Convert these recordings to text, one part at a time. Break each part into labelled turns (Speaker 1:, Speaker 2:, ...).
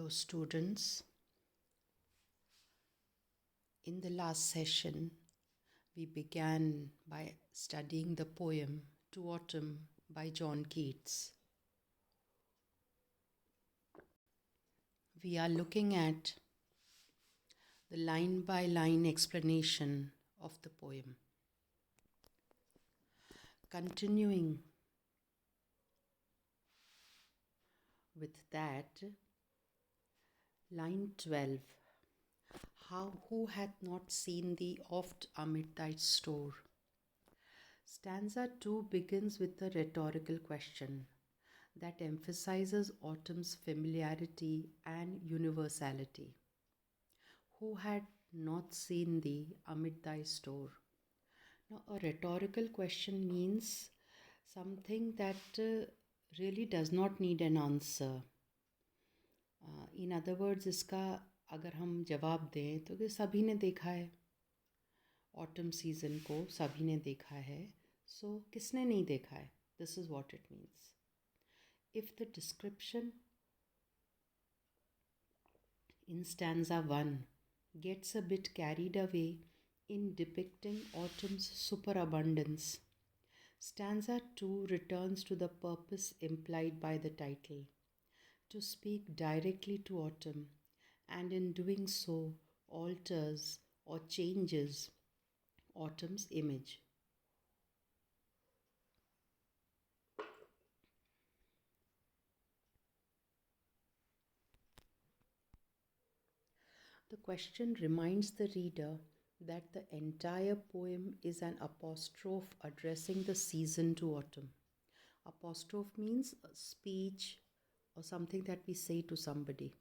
Speaker 1: Hello, students. In the last session, we began by studying the poem To Autumn by John Keats. We are looking at the line by line explanation of the poem. Continuing with that, line 12. Who hath not seen thee oft amid thy store? Stanza 2 begins with a rhetorical question that emphasizes autumn's familiarity and universality. Who had not seen thee amid thy store? Now, a rhetorical question means something that really does not need an answer. In other words, इसका अगर हम जवाब दें तो कि सभी ने देखा है, ऑटम सीजन को सभी ने देखा है, सो किसने नहीं देखा है? This is what it means. If the description in stanza 1 gets a bit carried away in depicting autumn's superabundance, stanza 2 returns to the purpose implied by the title, to speak directly to autumn, and in doing so alters or changes autumn's image. The question reminds the reader that the entire poem is an apostrophe addressing the season to autumn. Apostrophe means a speech or something that we say to somebody.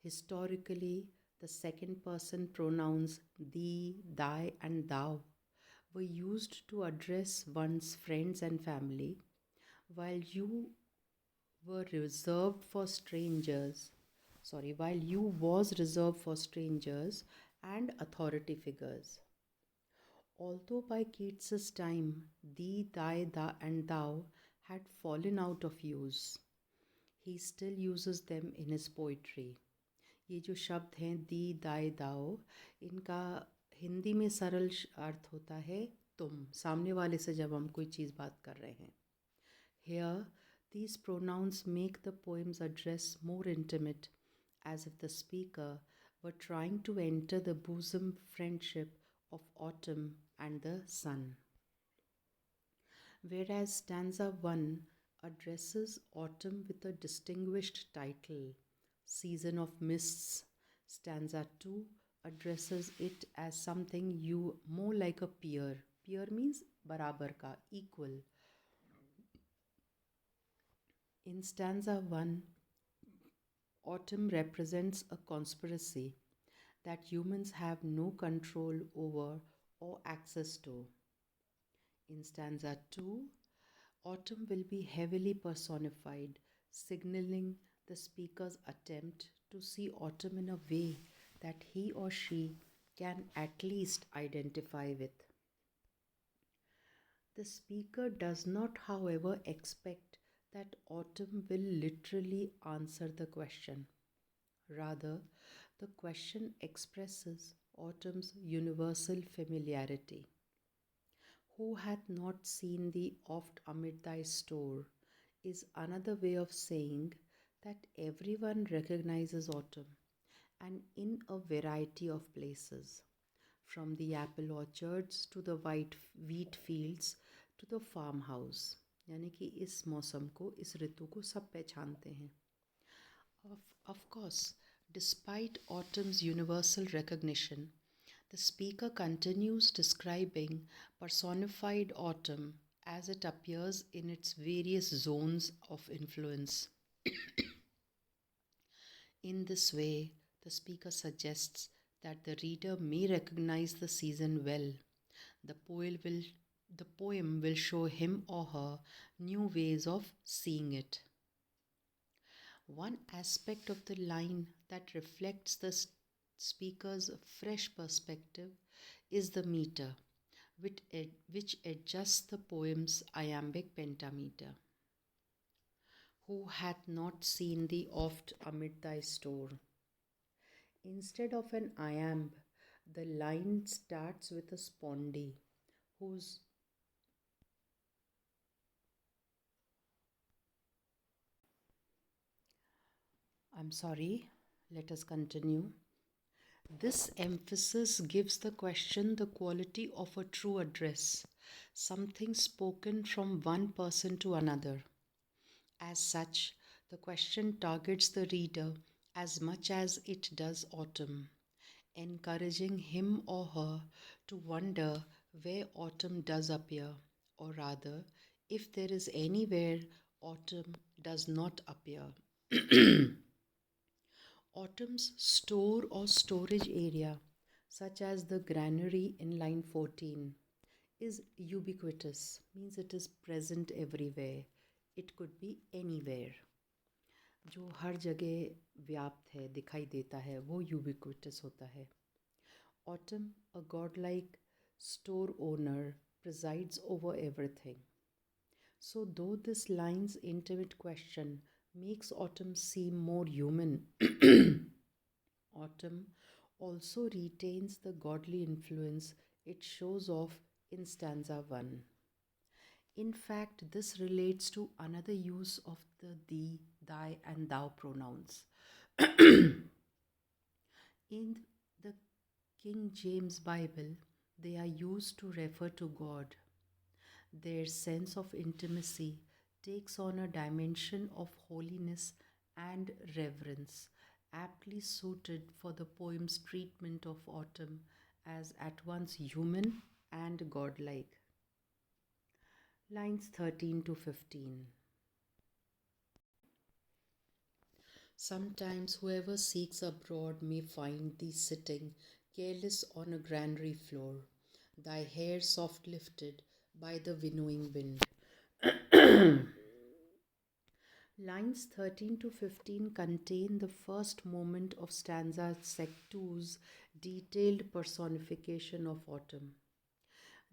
Speaker 1: Historically, the second person pronouns thee, thy, and thou were used to address one's friends and family, while you was reserved for strangers and authority figures. Although by Keats's time thee, thy, and thou had fallen out of use, he still uses them in his poetry. ये जो शब्द हैं दी, दाई, दाओ, इनका हिंदी में सरल अर्थ होता है तुम, सामने वाले से जब हम कोई चीज़ बात कर रहे हैं. Here, these pronouns make the poem's address more intimate, as if the speaker were trying to enter the bosom friendship of autumn and the sun. Whereas stanza 1 addresses autumn with a distinguished title, Season of Mists, stanza 2 addresses it as something more like a peer. Peer means barabar ka, equal. In stanza 1, autumn represents a conspiracy that humans have no control over or access to. In stanza 2, autumn will be heavily personified, signaling the speaker's attempt to see autumn in a way that he or she can at least identify with. The speaker does not, however, expect that autumn will literally answer the question. Rather, the question expresses autumn's universal familiarity. Who hath not seen thee oft amid thy store is another way of saying that everyone recognizes autumn, and in a variety of places, from the apple orchards to the wheat fields to the farmhouse. यानी कि इस मौसम को, इस ऋतु को सब पहचानते हैं. Of course, despite autumn's universal recognition, the speaker continues describing personified autumn as it appears in its various zones of influence. In this way, the speaker suggests that the reader may recognize the season well. The poem will show him or her new ways of seeing it. One aspect of the line that reflects the speaker's fresh perspective is the meter, which adjusts the poem's iambic pentameter. who hath not seen thee oft amid thy store. Instead of an iamb, the line starts with a spondee, whose I'm sorry, let us continue. This emphasis gives the question the quality of a true address, something spoken from one person to another. As such, the question targets the reader as much as it does Autumn, encouraging him or her to wonder where Autumn does appear, or rather, if there is anywhere Autumn does not appear. Autumn's store or storage area, such as the granary in line 14, is ubiquitous, means it is present everywhere. It could be anywhere. जो हर जगह व्याप्त है दिखाई देता है वो ubiquitous होता है. Autumn, a godlike store owner, presides over everything. So, though this line's intimate question makes Autumn seem more human, Autumn also retains the godly influence it shows off in stanza 1. In fact, this relates to another use of the thee, thy, and thou pronouns. In the King James Bible, they are used to refer to God. Their sense of intimacy takes on a dimension of holiness and reverence, aptly suited for the poem's treatment of Autumn as at once human and godlike. Lines 13 to 15. Sometimes whoever seeks abroad may find thee sitting careless on a granary floor, thy hair soft lifted by the winnowing wind. Lines 13 to 15 contain the first moment of stanza sec 2's detailed personification of Autumn.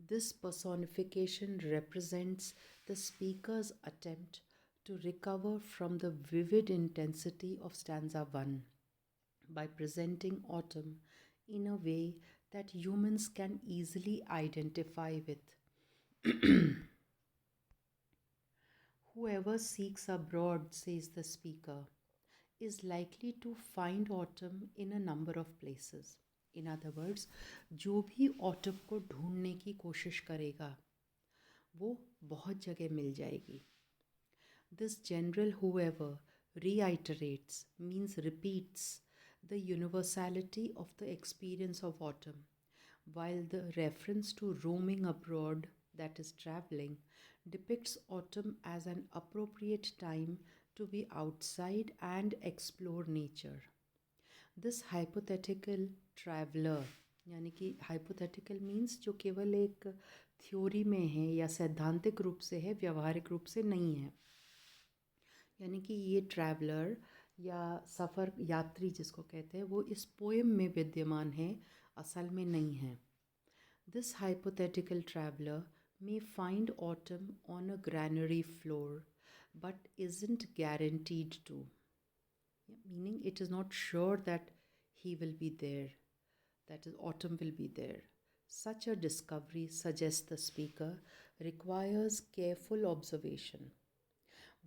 Speaker 1: This personification represents the speaker's attempt to recover from the vivid intensity of stanza 1 by presenting Autumn in a way that humans can easily identify with. Whoever seeks abroad, says the speaker, is likely to find Autumn in a number of places. In other words, जो भी autumn को ढूंढने की कोशिश करेगा वो बहुत जगह मिल जाएगी. This general whoever reiterates, means repeats, the universality of the experience of autumn, while the reference to roaming abroad, that is traveling, depicts autumn as an appropriate time to be outside and explore nature. This hypothetical traveler, यानी कि hypothetical means जो केवल एक theory में है या सैद्धांतिक रूप से है, व्यवहारिक रूप से नहीं है. यानी कि ये ट्रैवलर या सफ़र यात्री जिसको कहते हैं वो इस पोएम में विद्यमान है, असल में नहीं है. This hypothetical traveller may find autumn on a granary floor but isn't guaranteed to. Meaning it is not sure that he will be there, that is, autumn will be there. Such a discovery, suggests the speaker, requires careful observation.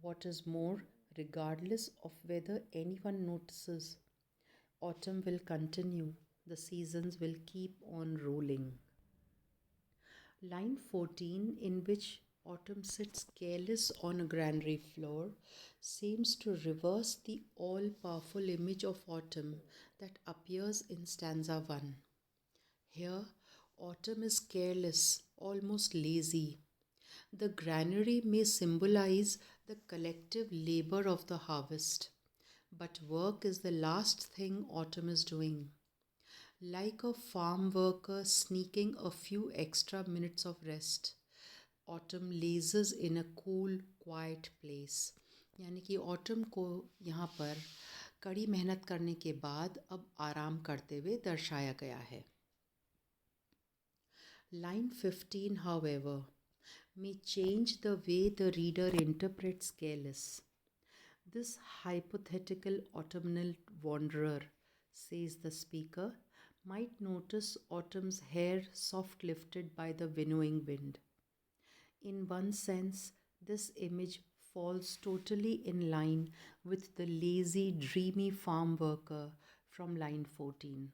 Speaker 1: What is more, regardless of whether anyone notices, autumn will continue, the seasons will keep on rolling. Line 14, in which autumn sits careless on a granary floor, seems to reverse the all powerful image of autumn that appears in stanza 1. Here, autumn is careless, almost lazy. The granary may symbolize the collective labor of the harvest, but work is the last thing autumn is doing. Like a farm worker sneaking a few extra minutes of rest, autumn lazes in a cool, quiet place. यानी कि autumn को यहाँ पर कड़ी मेहनत करने के बाद अब आराम करते हुए दर्शाया गया है. Line 15, however, may change the way the reader interprets careless. This hypothetical autumnal wanderer, says the speaker, might notice autumn's hair soft lifted by the winnowing wind. In one sense, this image falls totally in line with the lazy, dreamy farm worker from line 14.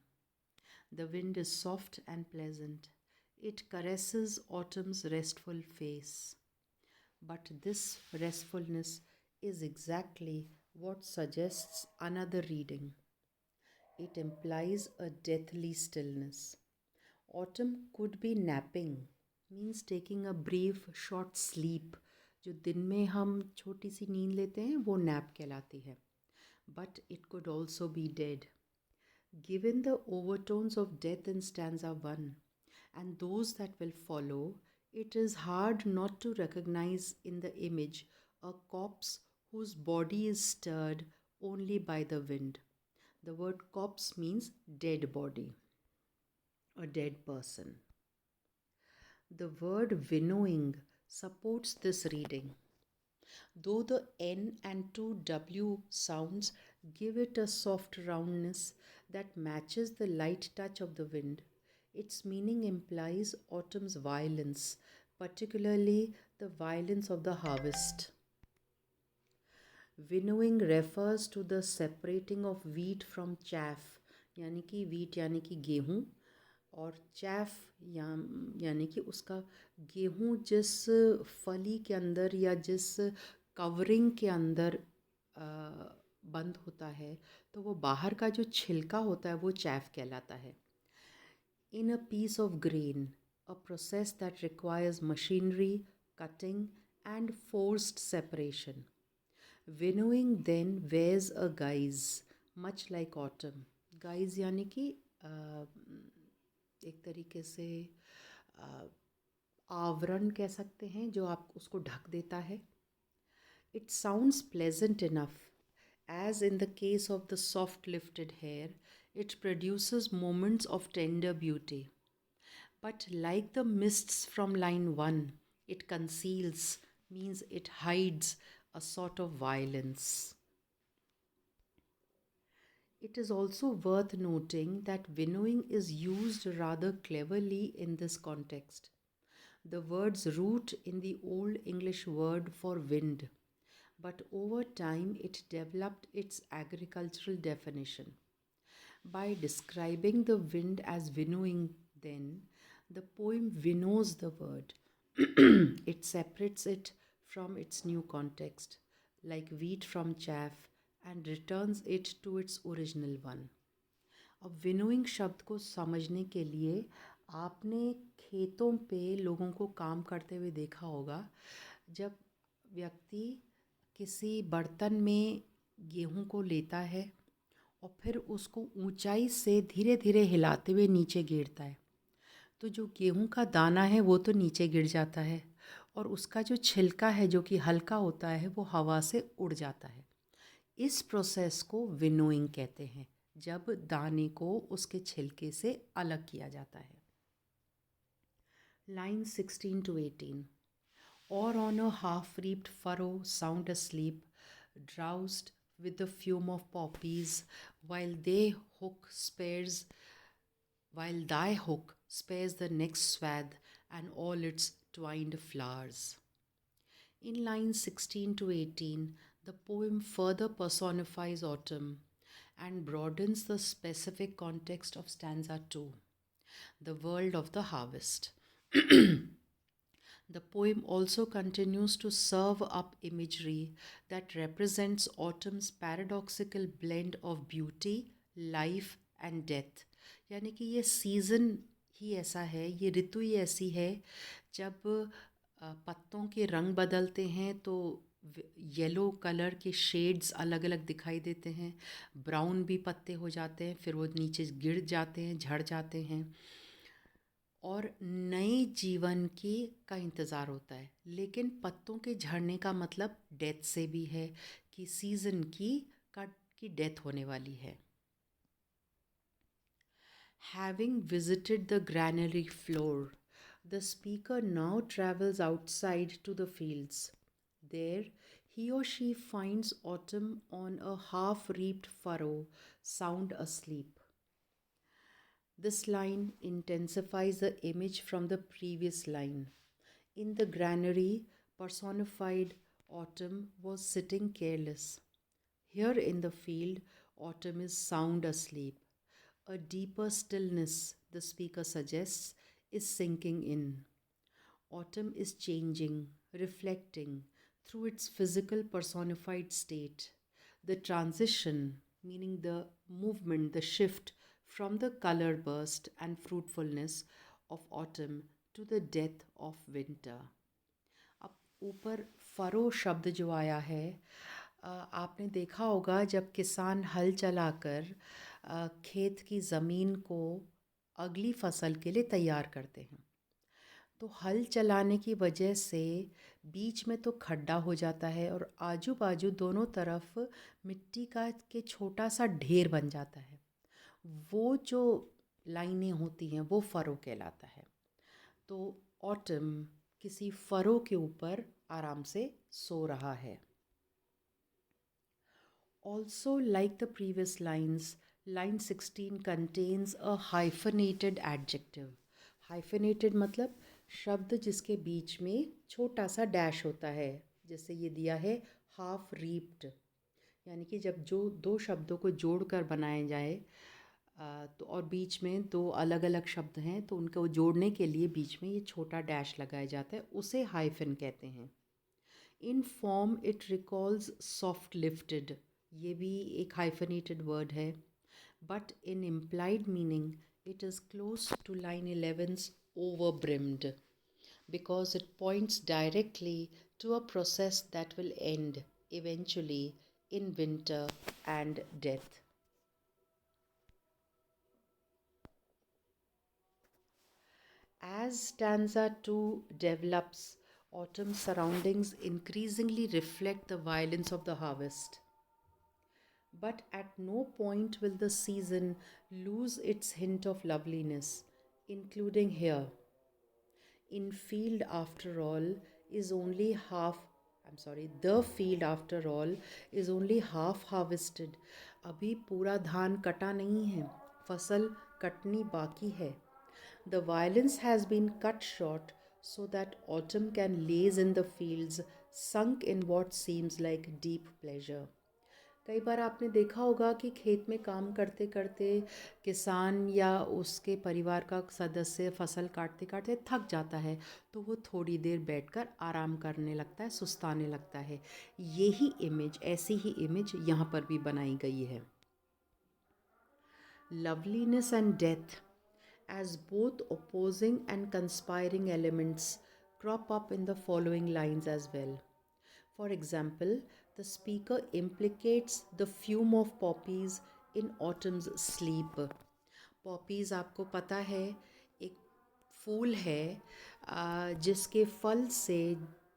Speaker 1: The wind is soft and pleasant. It caresses autumn's restful face. But this restfulness is exactly what suggests another reading. It implies a deathly stillness. Autumn could be napping, means taking a brief short sleep. जो दिन में हम छोटी सी नींद लेते हैं वो nap कहलाती है. But it could also be dead. Given the overtones of death in stanza 1 and those that will follow, it is hard not to recognize in the image a corpse whose body is stirred only by the wind. The word corpse means dead body, a dead person. The word winnowing supports this reading. Though the N and two W sounds give it a soft roundness that matches the light touch of the wind, its meaning implies autumn's violence, particularly the violence of the harvest. Winnowing refers to the separating of wheat from chaff, यानी कि wheat यानी कि गेहूँ और chaff यानी कि उसका गेहूँ जिस फली के अंदर या जिस कवरिंग के अंदर बंद होता है तो वो बाहर का जो छिलका होता है वो chaff कहलाता है. In a piece of grain, a process that requires machinery, cutting, and forced separation. Winnowing then wears a guise, much like autumn. Guise यानी कि एक तरीके से आवरण कह सकते हैं जो आप उसको ढक देता है. It sounds pleasant enough. As in the case of the soft lifted hair, it produces moments of tender beauty. But like the mists from line 1, it conceals, means it hides a sort of violence. It is also worth noting that winnowing is used rather cleverly in this context. The word's root in the Old English word for wind, but over time it developed its agricultural definition. By describing the wind as winnowing, then, the poem winnows the word. It separates it from its new context, like wheat from chaff, and returns it to its original one. अब winnowing शब्द को समझने के लिए आपने खेतों पे लोगों को काम करते हुए देखा होगा. जब व्यक्ति किसी बर्तन में गेहूं को लेता है और फिर उसको ऊंचाई से धीरे धीरे हिलाते हुए नीचे गिरता है, तो जो गेहूं का दाना है वो तो नीचे गिर जाता है और उसका जो छिलका है जो कि हल्का होता है वो हवा से उड़ जाता है. इस प्रोसेस को विनोइंग कहते हैं, जब दाने को उसके छिलके से अलग किया जाता है. Line 16 to 18. Or on a half-reaped furrow sound asleep, drowsed with the fume of poppies, while thy hook spares the next swath and all its twined flowers. In lines 16 to 18, the poem further personifies autumn and broadens the specific context of stanza 2, the world of the harvest. The poem also continues to serve up imagery that represents autumn's paradoxical blend of beauty, life and death. यानी कि ये season ही ऐसा है, ये ऋतु ही ऐसी है जब पत्तों के रंग बदलते हैं तो येलो कलर के शेड्स अलग अलग दिखाई देते हैं, ब्राउन भी पत्ते हो जाते हैं, फिर वो नीचे गिर जाते हैं, झड़ जाते हैं और नए जीवन की का इंतज़ार होता है. लेकिन पत्तों के झड़ने का मतलब डेथ से भी है कि सीज़न की डेथ होने वाली है. Having visited the granary floor, the speaker now travels outside to the fields. There, He or she finds autumn on a half reaped furrow, sound asleep. This line intensifies the image from the previous line. In the granary, personified autumn was sitting careless. Here in the field, autumn is sound asleep. A deeper stillness, the speaker suggests, is sinking in. Autumn is changing, reflecting through its physical personified state. The transition, meaning the movement, the shift from the color burst and fruitfulness of autumn to the death of winter. अब ऊपर furrow शब्द जो आया है, आपने देखा होगा जब किसान हल चलाकर खेत की ज़मीन को अगली फसल के लिए तैयार करते हैं, तो हल चलाने की वजह से बीच में तो खड्डा हो जाता है और आजू बाजू दोनों तरफ मिट्टी का के छोटा सा ढेर बन जाता है। वो जो लाइनें होती हैं वो फरो कहलाता है। तो ऑटम किसी फरो के ऊपर आराम से सो रहा है। Also, like the previous lines, line 16 contains a hyphenated adjective. Hyphenated मतलब शब्द जिसके बीच में छोटा सा डैश होता है, जैसे ये दिया है हाफ रीप्ड, यानी कि जब जो दो शब्दों को जोड़कर बनाए जाए तो और बीच में दो अलग अलग शब्द हैं तो उनको जोड़ने के लिए बीच में ये छोटा डैश लगाया जाता है, उसे हाइफन कहते हैं। In form it recalls soft lifted, ये भी एक हाइफनेटेड वर्ड है, but in implied meaning it is close to line 11's overbrimmed because it points directly to a process that will end eventually in winter and death. As stanza 2 develops, autumn surroundings increasingly reflect the violence of the harvest. But at no point will the season lose its hint of loveliness, including here. In field after all is only half the field after all is only half harvested. अभी पूरा धान कटा नहीं है, फसल कटनी बाकी है. The violence has been cut short so that autumn can laze in the fields, sunk in what seems like deep pleasure. कई बार आपने देखा होगा कि खेत में काम करते करते किसान या उसके परिवार का सदस्य फसल काटते काटते थक जाता है, तो वो थोड़ी देर बैठकर आराम करने लगता है, सुस्ताने लगता है। यही इमेज, ऐसी ही इमेज यहाँ पर भी बनाई गई है। Loveliness and death, as both opposing and conspiring elements, crop up in the following lines as well. For example, the speaker implicates the fume of poppies in autumn's sleep. Poppies आपको पता है एक फूल है जिसके फल से,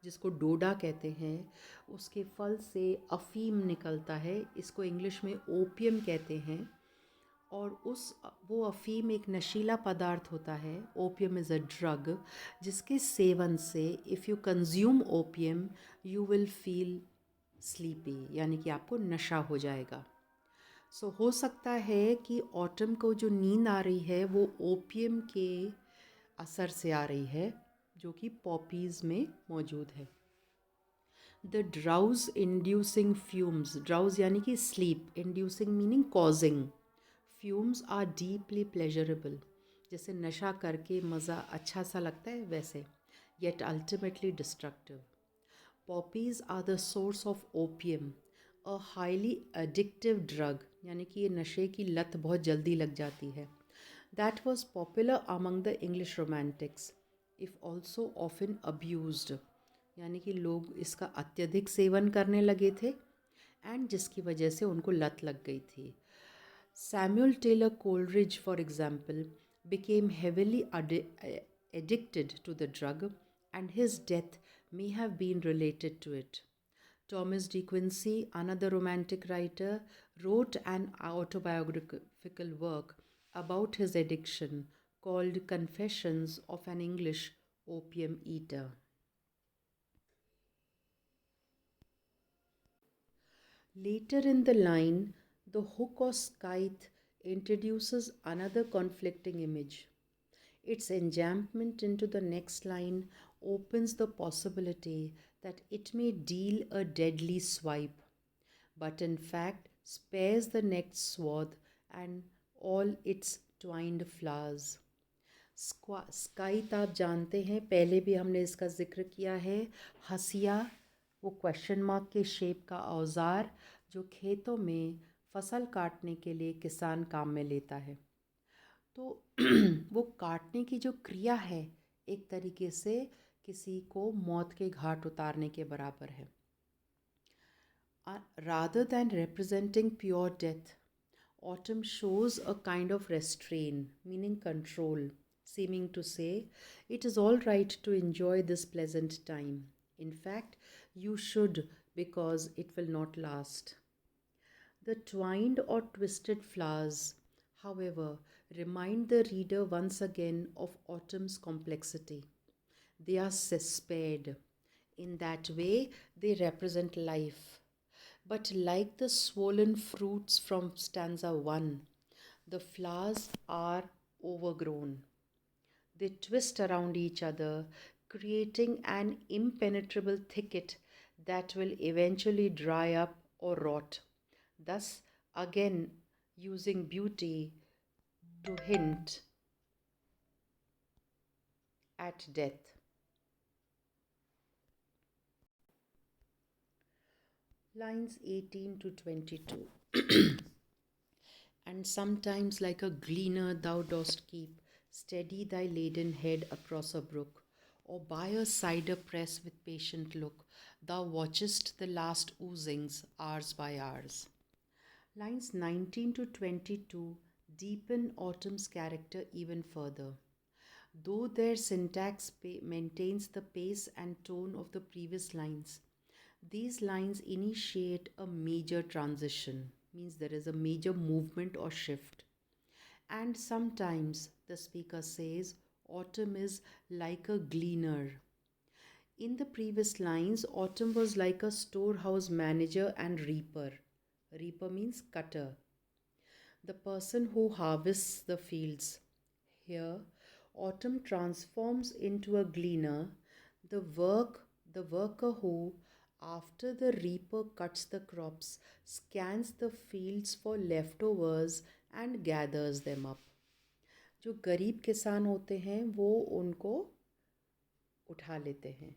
Speaker 1: जिसको डोडा कहते हैं, उसके फल से अफीम निकलता है, इसको इंग्लिश में ओपियम कहते हैं। और वो अफीम एक नशीला पदार्थ होता है, ओपियम इज़ अ ड्रग, जिसके सेवन से if you consume opium you will feel sleepy, यानी कि आपको नशा हो जाएगा। सो हो सकता है कि ऑटम को जो नींद आ रही है वो ओपियम के असर से आ रही है, जो कि पॉपीज़ में मौजूद है। The drowse inducing fumes, drowse यानी कि sleep, inducing meaning causing, fumes are deeply pleasurable, जैसे नशा करके मज़ा अच्छा सा लगता है वैसे, yet ultimately destructive. Poppies are the source of opium, a highly addictive drug, यानी कि ये नशे की लत बहुत जल्दी लग जाती है। That was popular among the English Romantics, if also often abused, यानी कि लोग इसका अत्यधिक सेवन करने लगे थे एंड जिसकी वजह से उनको लत लग गई थी। Samuel Taylor Coleridge, for example, became heavily addicted to the drug, and his death may have been related to it. Thomas De Quincey, another romantic writer, wrote an autobiographical work about his addiction called Confessions of an English Opium Eater. Later in the line, the hook or scythe introduces another conflicting image. Its enjambment into the next line opens the possibility that it may deal a deadly swipe, but in fact spares the next swath and all its twined flowers. Scythe आप जानते हैं, पहले भी हमने इसका जिक्र किया है। हसिया वो क्वेश्चन मार्क के शेप का औज़ार जो खेतों में फसल काटने के लिए किसान काम में लेता है। तो वो काटने की जो क्रिया है एक तरीके से किसी को मौत के घाट उतारने के बराबर है। Rather than representing pure death, autumn shows a kind of restraint, meaning control, seeming to say, it is all right to enjoy this pleasant time. In fact, you should because it will not last. The twined or twisted flowers, however, remind the reader once again of autumn's complexity. They are spared. In that way, they represent life. But like the swollen fruits from stanza 1, the flowers are overgrown. They twist around each other, creating an impenetrable thicket that will eventually dry up or rot, thus, again using beauty to hint at death. Lines 18 to 22. And sometimes, like a gleaner, thou dost keep steady thy laden head across a brook, or by a cider press with patient look, thou watchest the last oozings hours by hours. Lines 19 to 22 deepen autumn's character even further. Though their syntax maintains the pace and tone of the previous lines, these lines initiate a major transition, means there is a major movement or shift. And sometimes the speaker says, autumn is like a gleaner. In the previous lines, autumn was like a storehouse manager and reaper. Reaper means cutter, the person who harvests the fields. Here, autumn transforms into a gleaner, the worker who, after the reaper cuts the crops, scans the fields for leftovers and gathers them up. जो गरीब किसान होते हैं वो उनको उठा लेते हैं.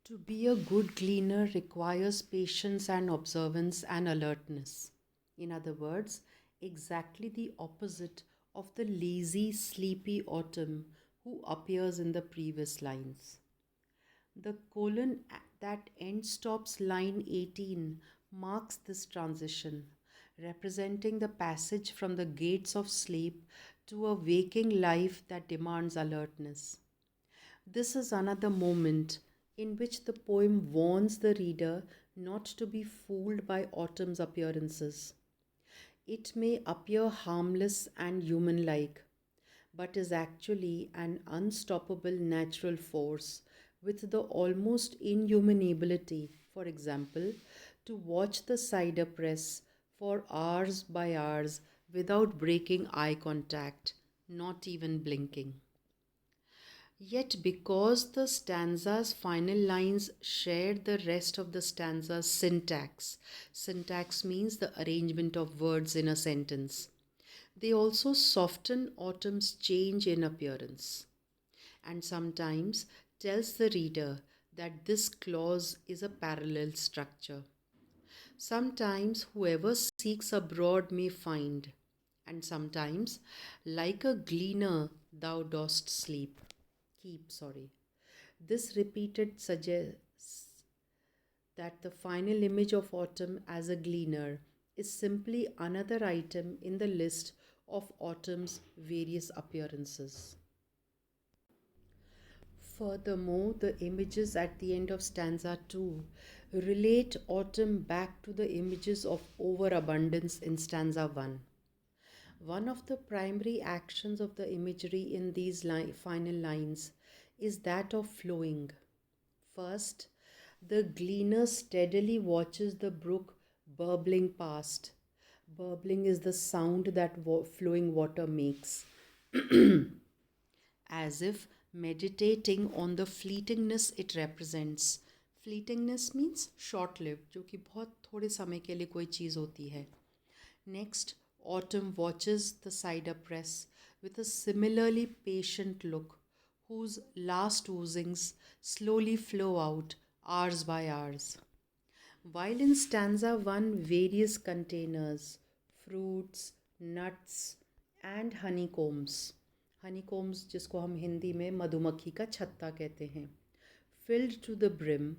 Speaker 1: To be a good gleaner requires patience and observance and alertness. In other words, exactly the opposite of the lazy, sleepy autumn who appears in the previous lines. The colon that end stops line 18 marks this transition, representing the passage from the gates of sleep to a waking life that demands alertness. This is another moment in which the poem warns the reader not to be fooled by autumn's appearances. It may appear harmless and human like, but is actually an unstoppable natural force with the almost inhuman ability, for example, to watch the cider press for hours by hours without breaking eye contact, not even blinking. Yet, because the stanza's final lines share the rest of the stanza's syntax, syntax means the arrangement of words in a sentence, they also soften autumn's change in appearance, and sometimes tells the reader that this clause is a parallel structure. Sometimes whoever seeks abroad may find, and sometimes, like a gleaner, thou dost keep. This repeated suggests that the final image of autumn as a gleaner is simply another item in the list of autumn's various appearances. Furthermore, the images at the end of stanza 2 relate autumn back to the images of overabundance in stanza 1. One of the primary actions of the imagery in these final lines is that of flowing. First, the gleaner steadily watches the brook burbling past. Burbling is the sound that flowing water makes, as if meditating on the fleetingness it represents. Fleetingness means short lived, जो कि बहुत थोड़े समय के लिए कोई चीज़ होती है. Next, autumn watches the cider press with a similarly patient look, whose last oozings slowly flow out hours by hours. While in stanza 1, various containers, fruits, nuts, and honeycombs जिसको हम हिंदी में मधुमक्खी का छत्ता कहते हैं, filled to the brim,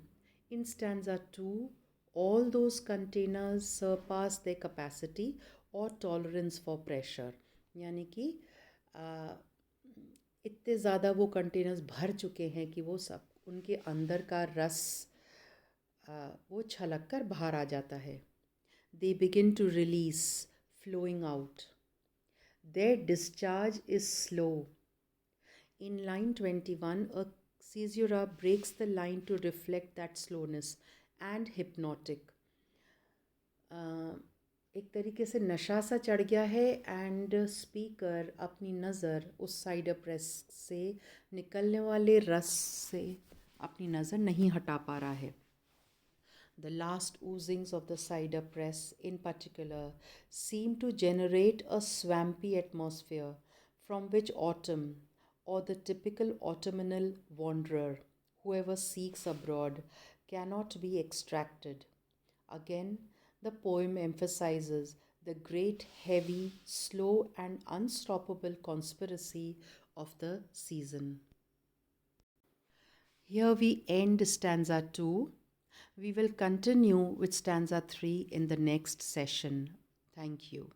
Speaker 1: in stanza 2, all those containers surpass their capacity or tolerance for pressure. यानी कि इतने ज़्यादा वो कंटेनर्स भर चुके हैं कि वो सब उनके अंदर का रस वो छलक कर बाहर आ जाता है. They begin to release, flowing out. Their discharge is slow. In line 21, a caesura breaks the line to reflect that slowness and hypnotic. एक तरीके से नशा सा चढ़ गया है एंड स्पीकर अपनी नज़र उस साइडर प्रेस से निकलने वाले रस से अपनी नज़र नहीं हटा पा रहा है. The last oozings of the cider press, in particular, seem to generate a swampy atmosphere from which autumn, or the typical autumnal wanderer, whoever seeks abroad, cannot be extracted. Again, the poem emphasizes the great, heavy, slow, and unstoppable conspiracy of the season. Here we end stanza 2. We will continue with stanza 3 in the next session. Thank you.